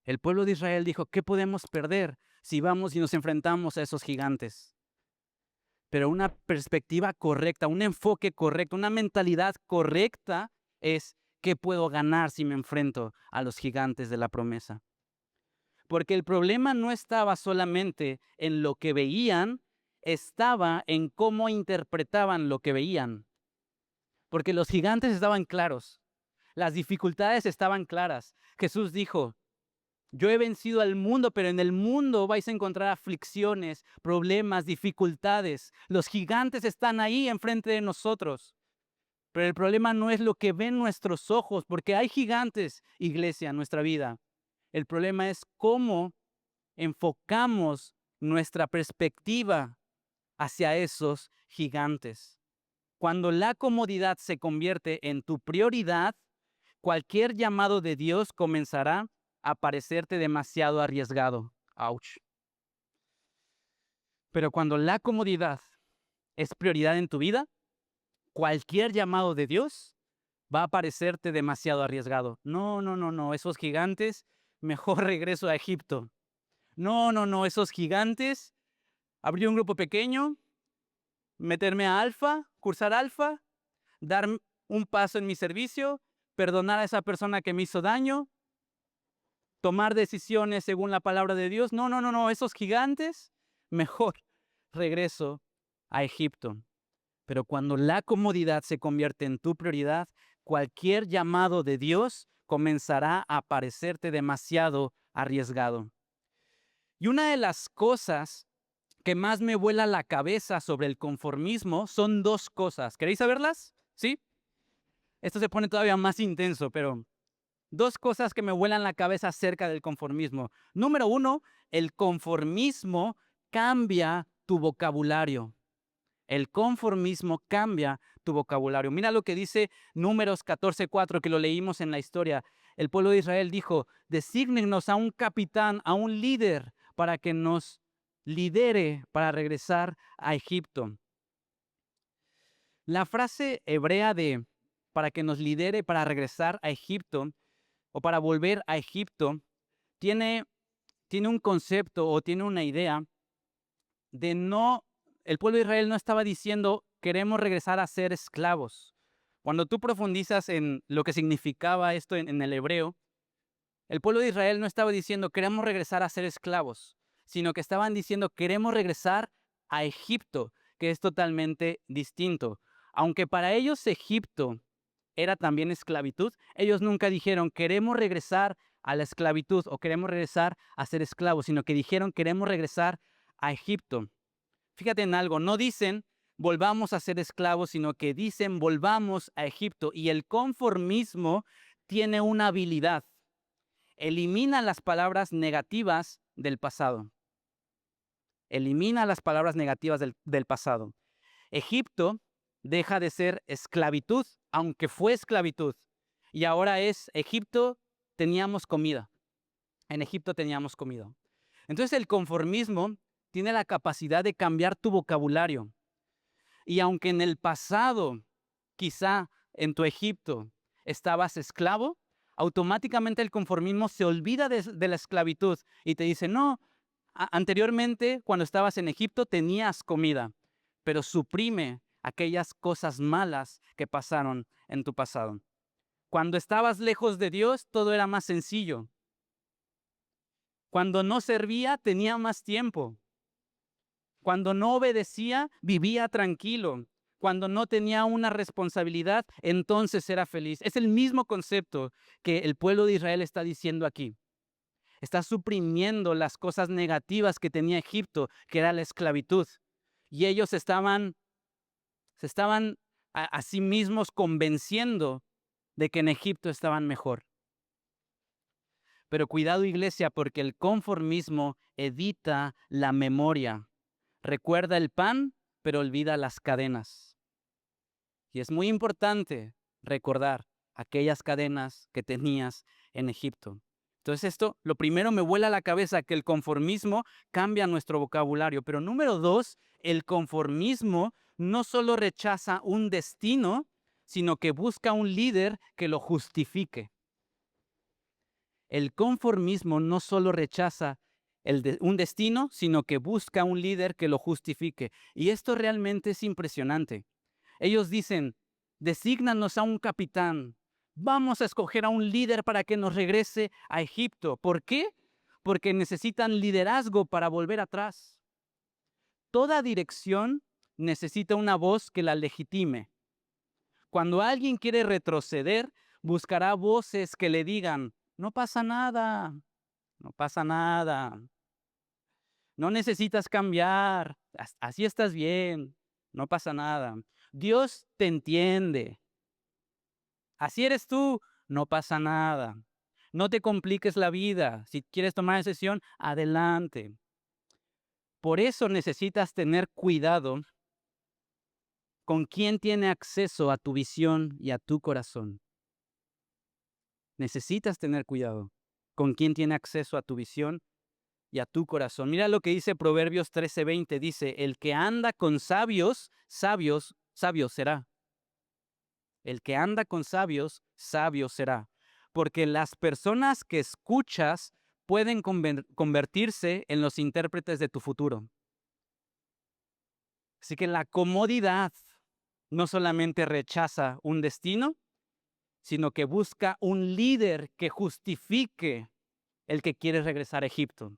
El pueblo de Israel dijo, ¿qué podemos perder si vamos y nos enfrentamos a esos gigantes? Pero una perspectiva correcta, un enfoque correcto, una mentalidad correcta es, ¿qué puedo ganar si me enfrento a los gigantes de la promesa? Porque el problema no estaba solamente en lo que veían, estaba en cómo interpretaban lo que veían. Porque los gigantes estaban claros, las dificultades estaban claras. Jesús dijo, yo he vencido al mundo, pero en el mundo vais a encontrar aflicciones, problemas, dificultades. Los gigantes están ahí enfrente de nosotros. Pero el problema no es lo que ven nuestros ojos, porque hay gigantes, iglesia, en nuestra vida. El problema es cómo enfocamos nuestra perspectiva hacia esos gigantes. Cuando la comodidad se convierte en tu prioridad, cualquier llamado de Dios comenzará a parecerte demasiado arriesgado. Ouch. Pero cuando la comodidad es prioridad en tu vida, cualquier llamado de Dios va a parecerte demasiado arriesgado. No, esos gigantes, mejor regreso a Egipto. No, esos gigantes, abrir un grupo pequeño, meterme a Alfa, cursar Alfa, dar un paso en mi servicio, perdonar a esa persona que me hizo daño, tomar decisiones según la palabra de Dios. No, esos gigantes, mejor regreso a Egipto. Pero cuando la comodidad se convierte en tu prioridad, cualquier llamado de Dios comenzará a parecerte demasiado arriesgado. Y una de las cosas que más me vuela la cabeza sobre el conformismo son dos cosas. ¿Queréis saberlas? ¿Sí? Esto se pone todavía más intenso, pero dos cosas que me vuelan la cabeza acerca del conformismo. Número uno, el conformismo cambia tu vocabulario. El conformismo cambia tu vocabulario. Mira lo que dice Números 14:4, que lo leímos en la historia. El pueblo de Israel dijo, desígnenos a un capitán, a un líder, para que nos lidere para regresar a Egipto. La frase hebrea de para que nos lidere para regresar a Egipto o para volver a Egipto tiene un concepto o tiene una idea de no. El pueblo de Israel no estaba diciendo, queremos regresar a ser esclavos. Cuando tú profundizas en lo que significaba esto en el hebreo, el pueblo de Israel no estaba diciendo, queremos regresar a ser esclavos, sino que estaban diciendo, queremos regresar a Egipto, que es totalmente distinto. Aunque para ellos Egipto era también esclavitud, ellos nunca dijeron, queremos regresar a la esclavitud o queremos regresar a ser esclavos, sino que dijeron, queremos regresar a Egipto. Fíjate en algo, no dicen volvamos a ser esclavos, sino que dicen volvamos a Egipto. Y el conformismo tiene una habilidad. Elimina las palabras negativas del pasado. Elimina las palabras negativas del pasado. Egipto deja de ser esclavitud, aunque fue esclavitud. Y ahora es Egipto, teníamos comida. En Egipto teníamos comida. Entonces el conformismo tiene la capacidad de cambiar tu vocabulario. Y aunque en el pasado, quizá en tu Egipto, estabas esclavo, automáticamente el conformismo se olvida de la esclavitud y te dice, no, anteriormente cuando estabas en Egipto tenías comida, pero suprime aquellas cosas malas que pasaron en tu pasado. Cuando estabas lejos de Dios, todo era más sencillo. Cuando no servía, tenía más tiempo. Cuando no obedecía, vivía tranquilo. Cuando no tenía una responsabilidad, entonces era feliz. Es el mismo concepto que el pueblo de Israel está diciendo aquí. Está suprimiendo las cosas negativas que tenía Egipto, que era la esclavitud. Y ellos se estaban a sí mismos convenciendo de que en Egipto estaban mejor. Pero cuidado, iglesia, porque el conformismo evita la memoria. Recuerda el pan, pero olvida las cadenas. Y es muy importante recordar aquellas cadenas que tenías en Egipto. Entonces esto, lo primero me vuela a la cabeza que el conformismo cambia nuestro vocabulario. Pero número 2, el conformismo no solo rechaza un destino, sino que busca un líder que lo justifique. El conformismo no solo rechaza un destino, sino que busca un líder que lo justifique. Y esto realmente es impresionante. Ellos dicen, desígnanos a un capitán. Vamos a escoger a un líder para que nos regrese a Egipto. ¿Por qué? Porque necesitan liderazgo para volver atrás. Toda dirección necesita una voz que la legitime. Cuando alguien quiere retroceder, buscará voces que le digan, no pasa nada, no pasa nada. No necesitas cambiar, así estás bien, no pasa nada. Dios te entiende. Así eres tú, no pasa nada. No te compliques la vida. Si quieres tomar decisión, adelante. Por eso necesitas tener cuidado con quién tiene acceso a tu visión y a tu corazón. Necesitas tener cuidado con quién tiene acceso a tu visión y a tu corazón. Mira lo que dice Proverbios 13:20. Dice, el que anda con sabios, sabio será. El que anda con sabios, sabio será. Porque las personas que escuchas pueden convertirse en los intérpretes de tu futuro. Así que la comodidad no solamente rechaza un destino, sino que busca un líder que justifique el que quiere regresar a Egipto.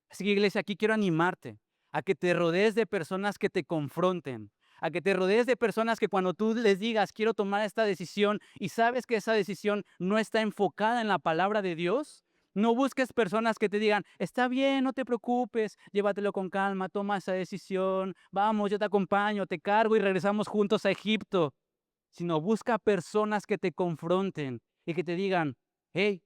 Así que, iglesia, aquí quiero animarte a que te rodees de personas que te confronten, a que te rodees de personas que cuando tú les digas, quiero tomar esta decisión y sabes que esa decisión no está enfocada en la palabra de Dios, no busques personas que te digan, está bien, no te preocupes, llévatelo con calma, toma esa decisión, vamos, yo te acompaño, te cargo y regresamos juntos a Egipto. Sino busca personas que te confronten y que te digan, hey,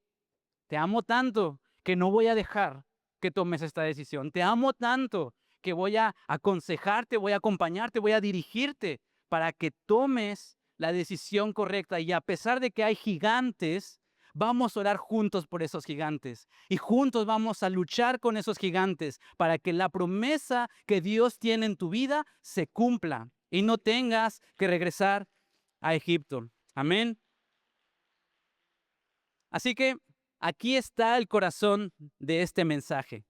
te amo tanto que no voy a dejar que tomes esta decisión. Te amo tanto que voy a aconsejarte, voy a acompañarte, voy a dirigirte para que tomes la decisión correcta. Y a pesar de que hay gigantes, vamos a orar juntos por esos gigantes. Y juntos vamos a luchar con esos gigantes para que la promesa que Dios tiene en tu vida se cumpla y no tengas que regresar a Egipto. Amén. Así que aquí está el corazón de este mensaje.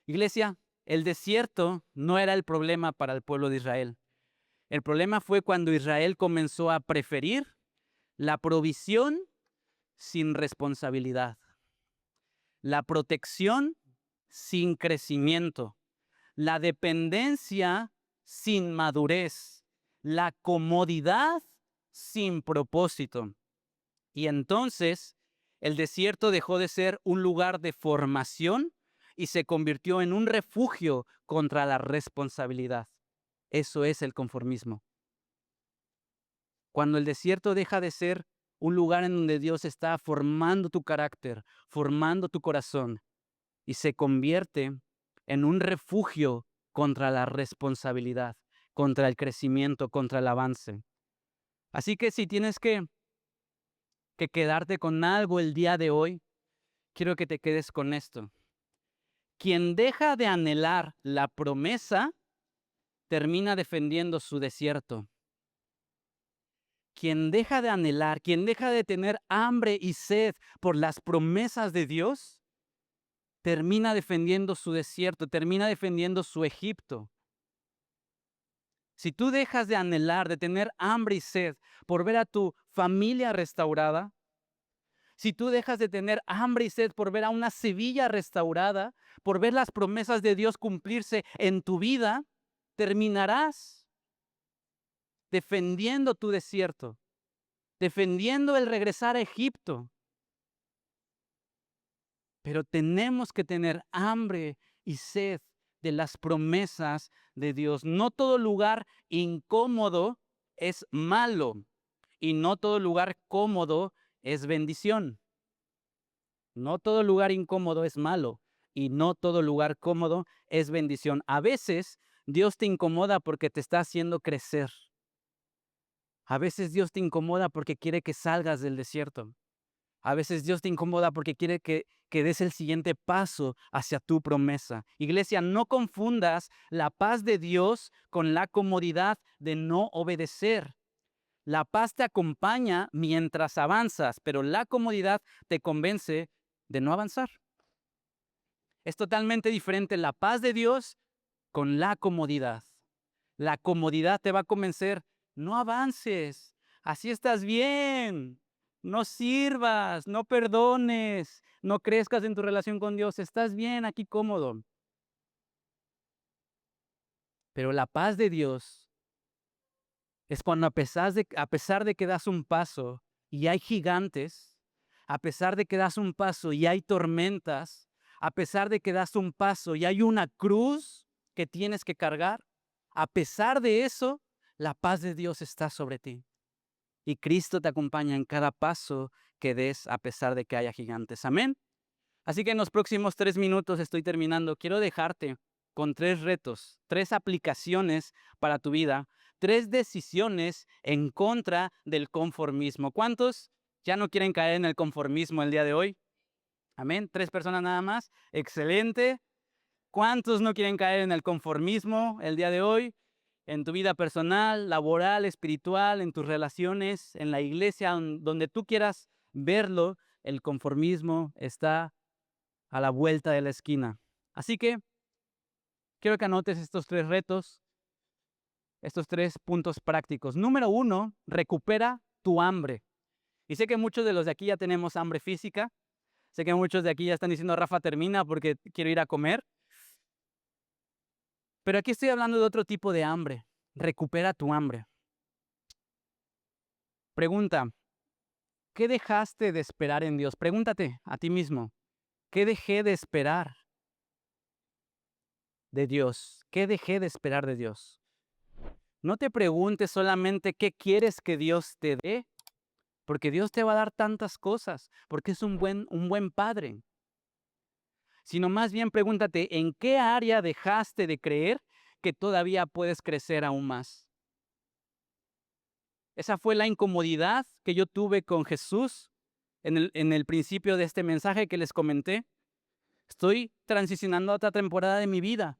Iglesia, el desierto no era el problema para el pueblo de Israel. El problema fue cuando Israel comenzó a preferir la provisión sin responsabilidad, la protección sin crecimiento, la dependencia sin madurez, la comodidad sin propósito. Y entonces el desierto dejó de ser un lugar de formación y se convirtió en un refugio contra la responsabilidad. Eso es el conformismo. Cuando el desierto deja de ser un lugar en donde Dios está formando tu carácter, formando tu corazón, y se convierte en un refugio contra la responsabilidad, contra el crecimiento, contra el avance. Así que si tienes que quedarte con algo el día de hoy, quiero que te quedes con esto. Quien deja de anhelar la promesa, termina defendiendo su desierto. Quien deja de anhelar, quien deja de tener hambre y sed por las promesas de Dios, termina defendiendo su desierto, termina defendiendo su Egipto. Si tú dejas de anhelar, de tener hambre y sed por ver a tu familia restaurada, si tú dejas de tener hambre y sed por ver a una Sevilla restaurada, por ver las promesas de Dios cumplirse en tu vida, terminarás defendiendo tu desierto, defendiendo el regresar a Egipto. Pero tenemos que tener hambre y sed de las promesas de Dios. No todo lugar incómodo es malo y no todo lugar cómodo es bendición. No todo lugar incómodo es malo y no todo lugar cómodo es bendición. A veces Dios te incomoda porque te está haciendo crecer. A veces Dios te incomoda porque quiere que salgas del desierto. A veces Dios te incomoda porque quiere que des el siguiente paso hacia tu promesa. Iglesia, no confundas la paz de Dios con la comodidad de no obedecer. La paz te acompaña mientras avanzas, pero la comodidad te convence de no avanzar. Es totalmente diferente la paz de Dios con la comodidad. La comodidad te va a convencer, no avances, así estás bien, no sirvas, no perdones, no crezcas en tu relación con Dios, estás bien aquí cómodo. Pero la paz de Dios es cuando a pesar de que das un paso y hay gigantes, a pesar de que das un paso y hay tormentas, a pesar de que das un paso y hay una cruz que tienes que cargar, a pesar de eso, la paz de Dios está sobre ti. Y Cristo te acompaña en cada paso que des a pesar de que haya gigantes. Amén. Así que en los próximos 3 minutos estoy terminando. Quiero dejarte con 3 retos, 3 aplicaciones para tu vida, 3 decisiones en contra del conformismo. ¿Cuántos ya no quieren caer en el conformismo el día de hoy? Amén. 3 personas nada más. Excelente. ¿Cuántos no quieren caer en el conformismo el día de hoy? En tu vida personal, laboral, espiritual, en tus relaciones, en la iglesia, donde tú quieras verlo, el conformismo está a la vuelta de la esquina. Así que quiero que anotes estos 3 retos, estos 3 puntos prácticos. Número 1, recupera tu hambre. Y sé que muchos de los de aquí ya tenemos hambre física. Sé que muchos de aquí ya están diciendo, Rafa, termina porque quiero ir a comer. Pero aquí estoy hablando de otro tipo de hambre. Recupera tu hambre. Pregunta, ¿qué dejaste de esperar en Dios? Pregúntate a ti mismo, ¿qué dejé de esperar de Dios? ¿Qué dejé de esperar de Dios? No te preguntes solamente qué quieres que Dios te dé, porque Dios te va a dar tantas cosas, porque es un buen padre. Sino más bien pregúntate, ¿en qué área dejaste de creer que todavía puedes crecer aún más? Esa fue la incomodidad que yo tuve con Jesús en el principio de este mensaje que les comenté. Estoy transicionando a otra temporada de mi vida.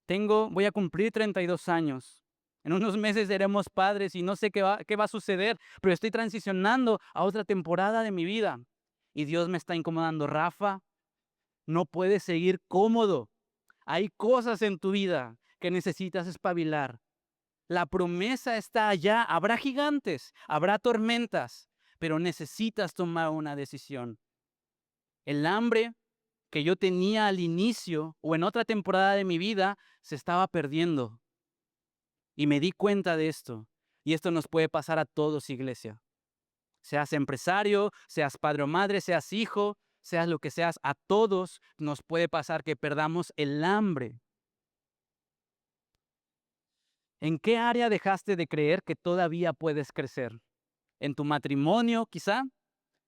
Voy a cumplir 32 años. En unos meses seremos padres y no sé qué va a suceder, pero estoy transicionando a otra temporada de mi vida. Y Dios me está incomodando. Rafa, no puedes seguir cómodo. Hay cosas en tu vida que necesitas espabilar. La promesa está allá. Habrá gigantes, habrá tormentas, pero necesitas tomar una decisión. El hambre que yo tenía al inicio o en otra temporada de mi vida se estaba perdiendo. Y me di cuenta de esto. Y esto nos puede pasar a todos, iglesia. Seas empresario, seas padre o madre, seas hijo, seas lo que seas, a todos nos puede pasar que perdamos el hambre. ¿En qué área dejaste de creer que todavía puedes crecer? ¿En tu matrimonio, quizá?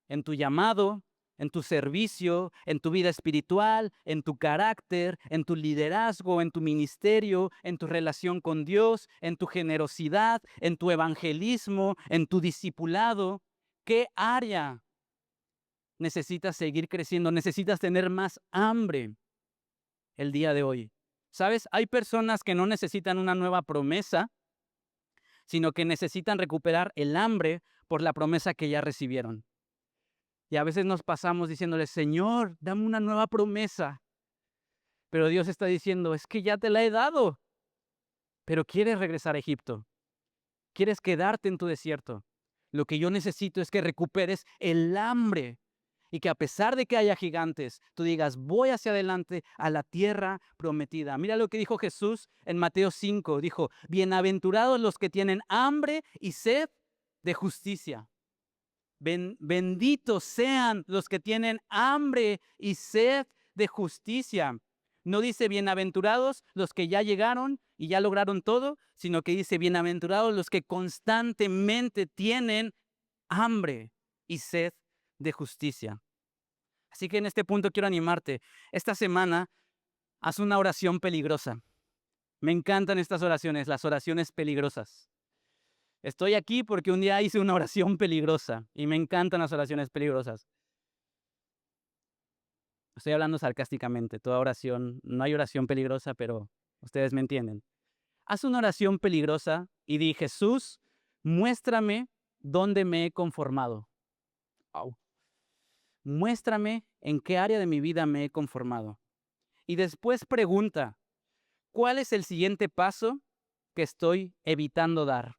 ¿En tu llamado? en tu servicio, en tu vida espiritual, en tu carácter, en tu liderazgo, en tu ministerio, en tu relación con Dios, en tu generosidad, en tu evangelismo, en tu discipulado. ¿Qué área necesitas seguir creciendo? Necesitas tener más hambre el día de hoy. ¿Sabes? Hay personas que no necesitan una nueva promesa, sino que necesitan recuperar el hambre por la promesa que ya recibieron. Y a veces nos pasamos diciéndole, Señor, dame una nueva promesa. Pero Dios está diciendo, es que ya te la he dado. Pero quieres regresar a Egipto. Quieres quedarte en tu desierto. Lo que yo necesito es que recuperes el hambre. Y que a pesar de que haya gigantes, tú digas, voy hacia adelante a la tierra prometida. Mira lo que dijo Jesús en Mateo 5. Dijo, bienaventurados los que tienen hambre y sed de justicia. Benditos sean los que tienen hambre y sed de justicia. No dice bienaventurados los que ya llegaron y ya lograron todo, sino que dice bienaventurados los que constantemente tienen hambre y sed de justicia. Así que en este punto quiero animarte. Esta semana haz una oración peligrosa. Me encantan estas oraciones, las oraciones peligrosas. Estoy aquí porque un día hice una oración peligrosa y me encantan las oraciones peligrosas. Estoy hablando sarcásticamente, toda oración, no hay oración peligrosa, pero ustedes me entienden. Haz una oración peligrosa y di, Jesús, muéstrame dónde me he conformado. Au. Muéstrame en qué área de mi vida me he conformado. Y después pregunta, ¿cuál es el siguiente paso que estoy evitando dar?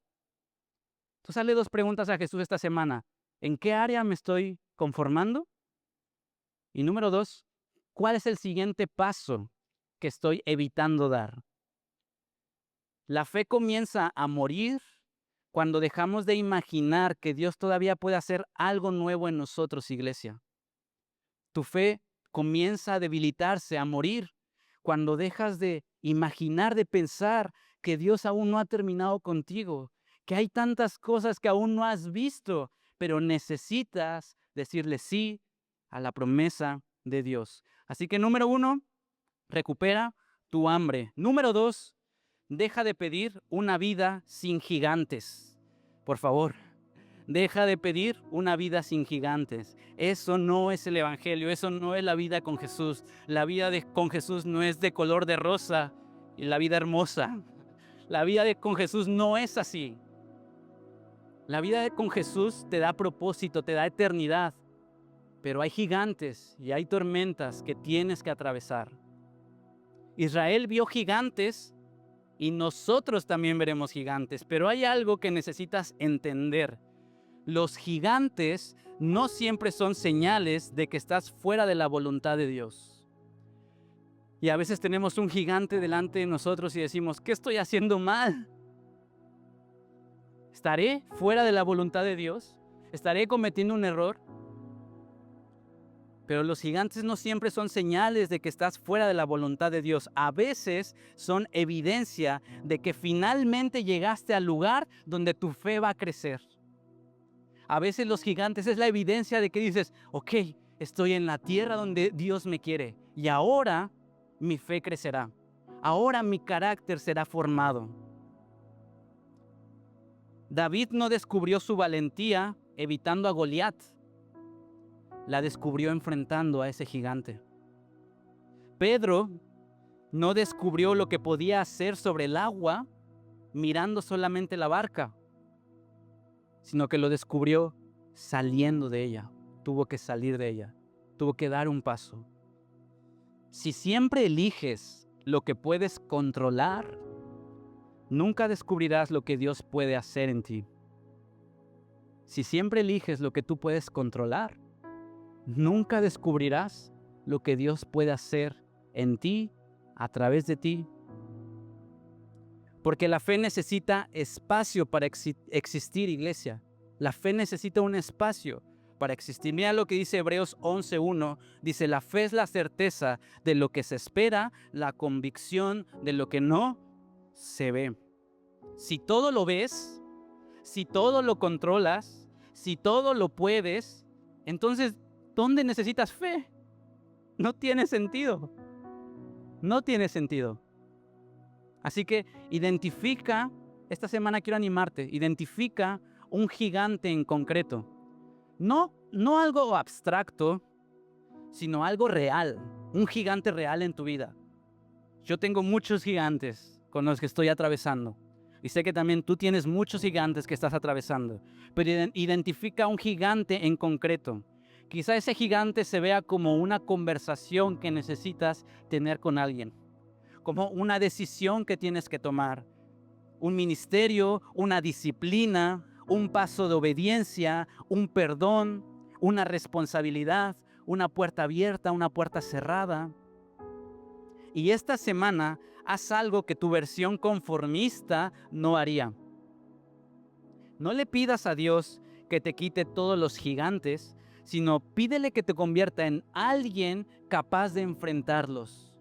Entonces, hazle 2 preguntas a Jesús esta semana. ¿En qué área me estoy conformando? Y número 2, ¿cuál es el siguiente paso que estoy evitando dar? La fe comienza a morir cuando dejamos de imaginar que Dios todavía puede hacer algo nuevo en nosotros, iglesia. Tu fe comienza a debilitarse, a morir, cuando dejas de imaginar, de pensar que Dios aún no ha terminado contigo, que hay tantas cosas que aún no has visto, pero necesitas decirle sí a la promesa de Dios. Así que número 1, recupera tu hambre. Número 2, deja de pedir una vida sin gigantes. Por favor, deja de pedir una vida sin gigantes. Eso no es el evangelio, eso no es la vida con Jesús. La vida con Jesús no es de color de rosa y la vida hermosa. La vida con Jesús no es así. La vida con Jesús te da propósito, te da eternidad. Pero hay gigantes y hay tormentas que tienes que atravesar. Israel vio gigantes y nosotros también veremos gigantes. Pero hay algo que necesitas entender. Los gigantes no siempre son señales de que estás fuera de la voluntad de Dios. Y a veces tenemos un gigante delante de nosotros y decimos, ¿qué estoy haciendo mal? ¿Estaré fuera de la voluntad de Dios? ¿Estaré cometiendo un error? Pero los gigantes no siempre son señales de que estás fuera de la voluntad de Dios. A veces son evidencia de que finalmente llegaste al lugar donde tu fe va a crecer. A veces los gigantes es la evidencia de que dices, ok, estoy en la tierra donde Dios me quiere y ahora mi fe crecerá. Ahora mi carácter será formado. David no descubrió su valentía evitando a Goliat. La descubrió enfrentando a ese gigante. Pedro no descubrió lo que podía hacer sobre el agua mirando solamente la barca, sino que lo descubrió saliendo de ella. Tuvo que salir de ella. Tuvo que dar un paso. Si siempre eliges lo que puedes controlar, nunca descubrirás lo que Dios puede hacer en ti. Si siempre eliges lo que tú puedes controlar, nunca descubrirás lo que Dios puede hacer en ti, a través de ti. Porque la fe necesita espacio para existir, iglesia. La fe necesita un espacio para existir. Mira lo que dice Hebreos 11:1. Dice, la fe es la certeza de lo que se espera, la convicción de lo que no se ve. Si todo lo ves, si todo lo controlas, si todo lo puedes, entonces ¿Dónde necesitas fe? No tiene sentido. No tiene sentido. Así que identifica, esta semana quiero animarte, identifica un gigante en concreto. No algo abstracto, sino algo real, un gigante real en tu vida. Yo tengo muchos gigantes con los que estoy atravesando. Y sé que también tú tienes muchos gigantes que estás atravesando. Pero identifica un gigante en concreto. Quizá ese gigante se vea como una conversación que necesitas tener con alguien. Como una decisión que tienes que tomar. Un ministerio, una disciplina, un paso de obediencia, un perdón, una responsabilidad, una puerta abierta, una puerta cerrada. Y esta semana haz algo que tu versión conformista no haría. No le pidas a Dios que te quite todos los gigantes, sino pídele que te convierta en alguien capaz de enfrentarlos.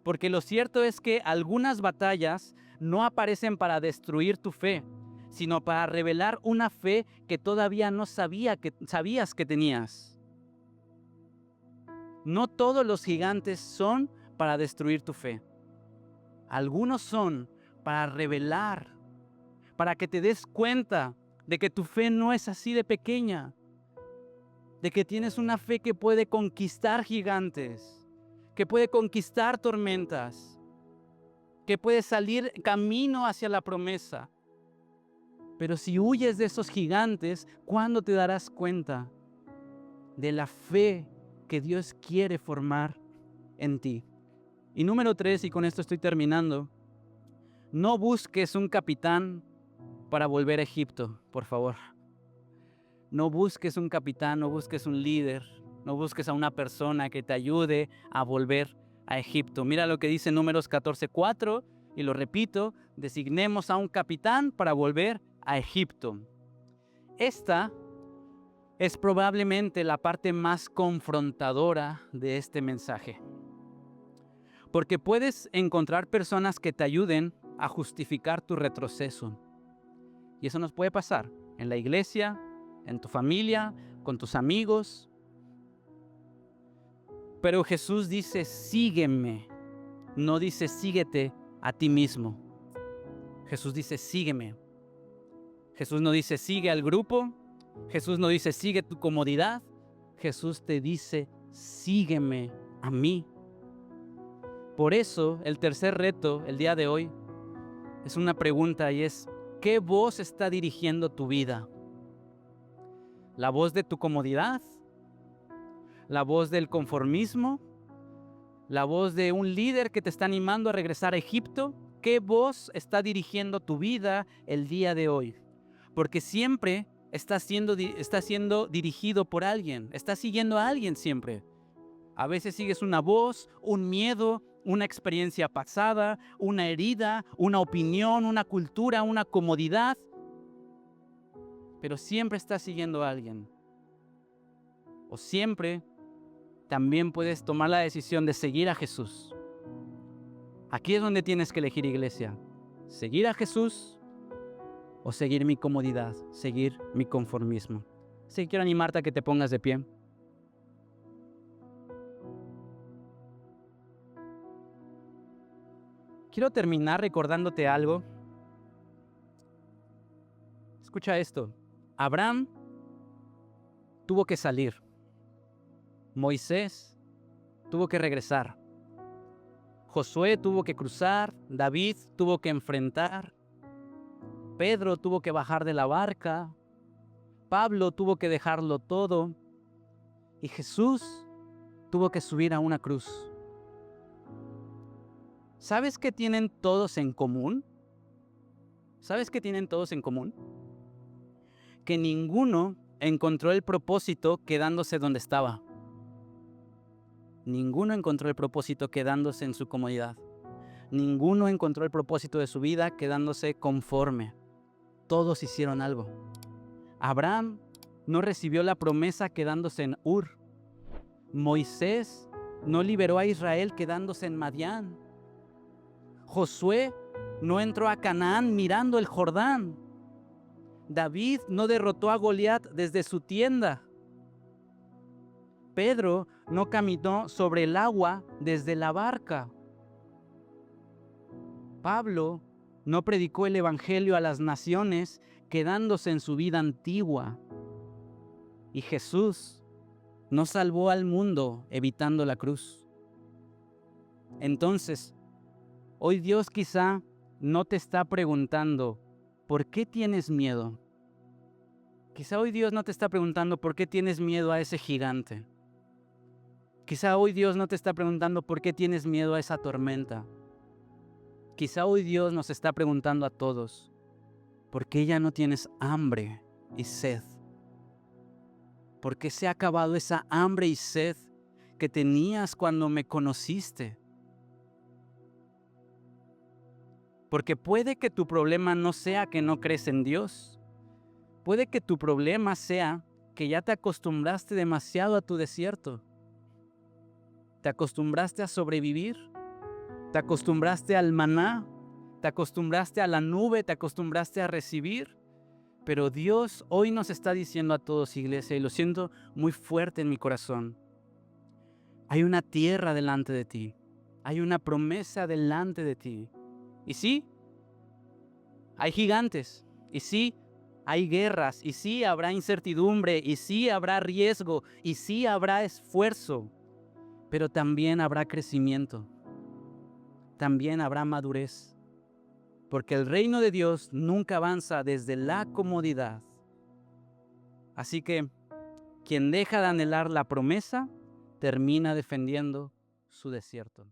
Porque lo cierto es que algunas batallas no aparecen para destruir tu fe, sino para revelar una fe que todavía no sabías que tenías. No todos los gigantes son para destruir tu fe. Algunos son para revelar, para que te des cuenta de que tu fe no es así de pequeña, de que tienes una fe que puede conquistar gigantes, que puede conquistar tormentas, que puede salir camino hacia la promesa. Pero si huyes de esos gigantes, ¿cuándo te darás cuenta de la fe que Dios quiere formar en ti? Y número 3, y con esto estoy terminando, no busques un capitán para volver a Egipto, por favor. No busques un capitán, no busques un líder, no busques a una persona que te ayude a volver a Egipto. Mira lo que dice Números 14:4, y lo repito, designemos a un capitán para volver a Egipto. Esta es probablemente la parte más confrontadora de este mensaje. Porque puedes encontrar personas que te ayuden a justificar tu retroceso. Y eso nos puede pasar en la iglesia, en tu familia, con tus amigos. Pero Jesús dice, sígueme. No dice, síguete a ti mismo. Jesús dice, sígueme. Jesús no dice, sigue al grupo. Jesús no dice, sigue tu comodidad. Jesús te dice, sígueme a mí. Por eso, el tercer reto, el día de hoy, es una pregunta y es, ¿qué voz está dirigiendo tu vida? ¿La voz de tu comodidad? ¿La voz del conformismo? ¿La voz de un líder que te está animando a regresar a Egipto? ¿Qué voz está dirigiendo tu vida el día de hoy? Porque siempre está siendo dirigido por alguien, está siguiendo a alguien siempre. A veces sigues una voz, un miedo, una experiencia pasada, una herida, una opinión, una cultura, una comodidad. Pero siempre estás siguiendo a alguien. O siempre también puedes tomar la decisión de seguir a Jesús. Aquí es donde tienes que elegir, iglesia. ¿Seguir a Jesús o seguir mi comodidad, seguir mi conformismo? Así que quiero animarte a que te pongas de pie. Quiero terminar recordándote algo. Escucha esto. Abraham tuvo que salir. Moisés tuvo que regresar. Josué tuvo que cruzar. David tuvo que enfrentar. Pedro tuvo que bajar de la barca. Pablo tuvo que dejarlo todo. Y Jesús tuvo que subir a una cruz. ¿Sabes qué tienen todos en común? ¿Sabes qué tienen todos en común? Que ninguno encontró el propósito quedándose donde estaba. Ninguno encontró el propósito quedándose en su comodidad. Ninguno encontró el propósito de su vida quedándose conforme. Todos hicieron algo. Abraham no recibió la promesa quedándose en Ur. Moisés no liberó a Israel quedándose en Madián. Josué no entró a Canaán mirando el Jordán. David no derrotó a Goliat desde su tienda. Pedro no caminó sobre el agua desde la barca. Pablo no predicó el evangelio a las naciones quedándose en su vida antigua. Y Jesús no salvó al mundo evitando la cruz. Entonces, hoy Dios quizá no te está preguntando, ¿por qué tienes miedo? Quizá hoy Dios no te está preguntando, ¿por qué tienes miedo a ese gigante? Quizá hoy Dios no te está preguntando, ¿por qué tienes miedo a esa tormenta? Quizá hoy Dios nos está preguntando a todos, ¿por qué ya no tienes hambre y sed? ¿Por qué se ha acabado esa hambre y sed que tenías cuando me conociste? Porque puede que tu problema no sea que no crees en Dios. Puede que tu problema sea que ya te acostumbraste demasiado a tu desierto. Te acostumbraste a sobrevivir. Te acostumbraste al maná. Te acostumbraste a la nube. Te acostumbraste a recibir. Pero Dios hoy nos está diciendo a todos, iglesia, y lo siento muy fuerte en mi corazón. Hay una tierra delante de ti. Hay una promesa delante de ti. Y sí, hay gigantes. Y sí, hay guerras. Y sí, habrá incertidumbre. Y sí, habrá riesgo. Y sí, habrá esfuerzo. Pero también habrá crecimiento. También habrá madurez. Porque el reino de Dios nunca avanza desde la comodidad. Así que quien deja de anhelar la promesa, termina defendiendo su desierto.